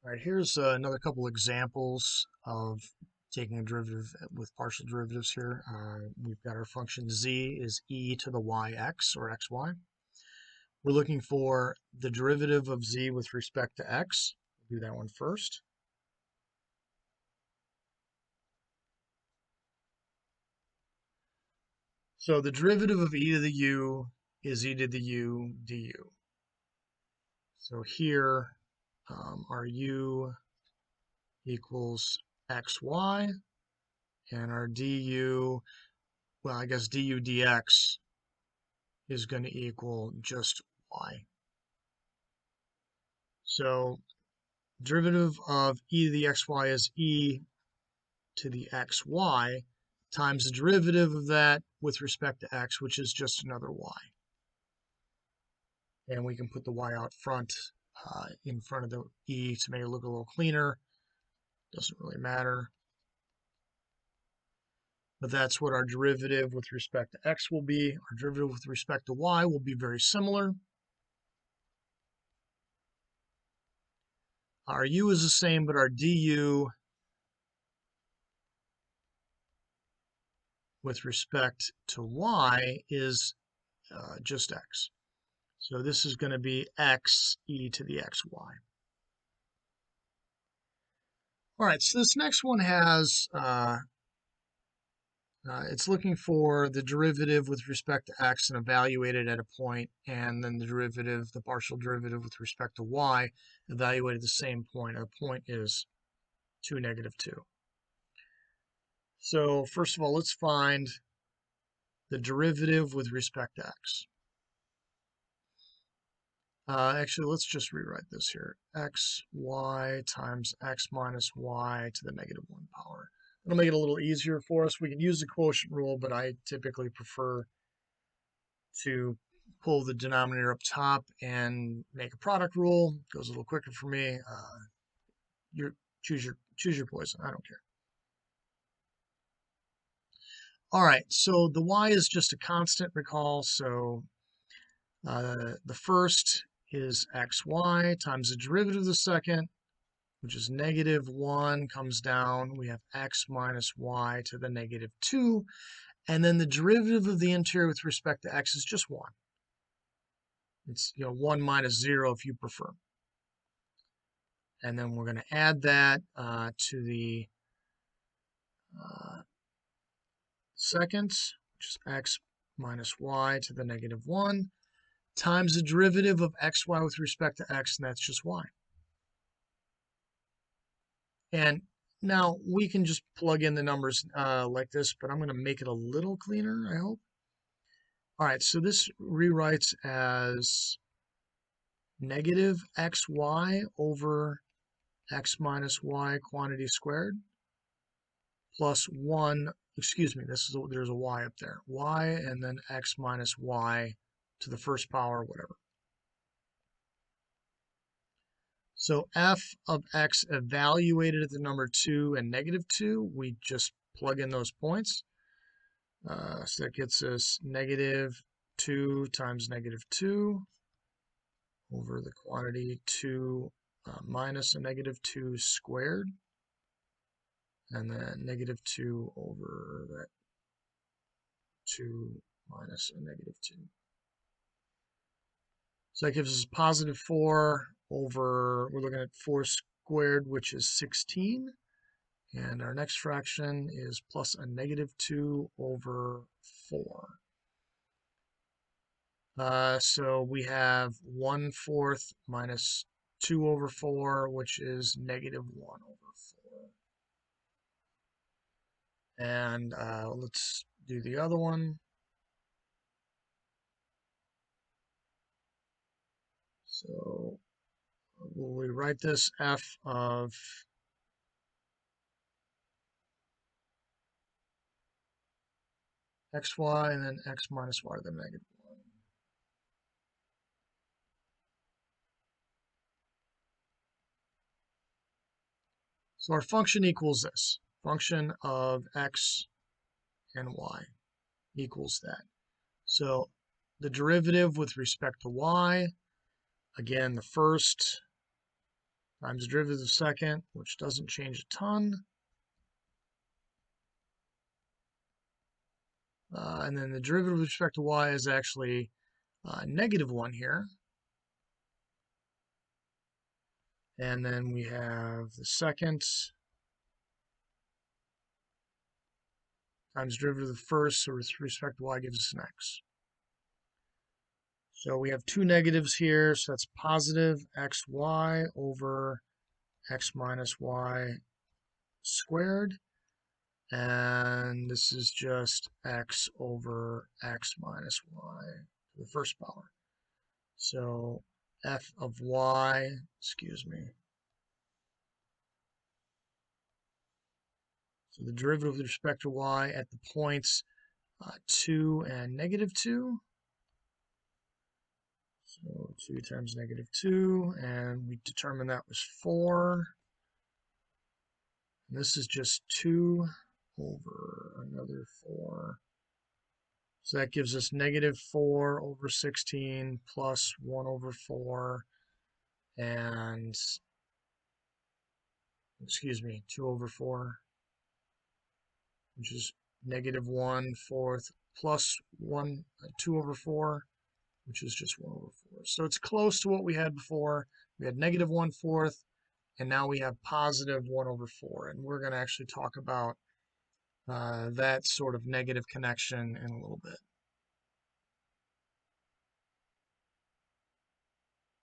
All right, here's another couple examples of taking a derivative with partial derivatives here. We've got our function z is e to the yx or xy. We're looking for the derivative of z with respect to x. We'll do that one first. So the derivative of e to the u is e to the u du. So here our u equals xy, and our du, well, I guess du dx is going to equal just y. So derivative of e to the xy is e to the xy times the derivative of that with respect to x, which is just another y. And we can put the y out front in front of the e to make it look a little cleaner. Doesn't really matter. But that's what our derivative with respect to x will be. Our derivative with respect to y will be very similar. Our u is the same, but our du with respect to y is just x. So this is going to be x e to the xy. All right, so this next one has, it's looking for the derivative with respect to x and evaluated at a point, and then the derivative, the partial derivative with respect to y, evaluated at the same point. The point is 2, negative 2. So first of all, let's find the derivative with respect to x. Actually, let's just rewrite this here. Xy times x minus y to the negative 1 power. It'll make it a little easier for us. We can use the quotient rule, but I typically prefer to pull the denominator up top and make a product rule. It goes a little quicker for me. Choose your poison. I don't care. All right, so the y is just a constant, recall. So the first is xy times the derivative of the second, which is negative 1, comes down. We have x minus y to the negative 2. And then the derivative of the interior with respect to x is just 1. It's 1 minus 0 if you prefer. And then we're going to add that to the second, which is x minus y to the negative 1, times the derivative of xy with respect to x, and that's just y. And now we can just plug in the numbers like this, but I'm going to make it a little cleaner, I hope. All right, so this rewrites as negative xy over x minus y quantity squared plus 1, excuse me, there's a y up there, y and then x minus y to the first power, whatever. So f of x evaluated at the number 2 and negative 2, we just plug in those points. So that gets us negative 2 times negative 2 over the quantity 2 minus a negative 2 squared, and then negative 2 over that 2 minus a negative 2. So that gives us positive 4 over, we're looking at 4 squared, which is 16. And our next fraction is plus a negative 2 over 4. So we have 1/4 minus 2 over 4, which is negative 1 over 4. And let's do the other one. So we'll rewrite this f of xy and then x minus y to the negative 1. So our function equals this. Function of x and y equals that. So the derivative with respect to y, again, the first times the derivative of the second, which doesn't change a ton. And then the derivative with respect to y is actually -1 here. And then we have the second times derivative of the first, so with respect to y gives us an x. So we have two negatives here, so that's positive xy over x minus y squared. And this is just x over x minus y to the first power. So f of y, excuse me. So the derivative with respect to y at the points 2 and -2. So 2 times -2, and we determined that was 4. And this is just 2 over another 4. So that gives us -4 over 16 plus 1 over 4, and, excuse me, 2 over 4, which is -1/4 plus 2 over 4, which is just 1 over 4. So it's close to what we had before. We had -1/4, and now we have positive 1 over 4. And we're going to actually talk about that sort of negative connection in a little bit.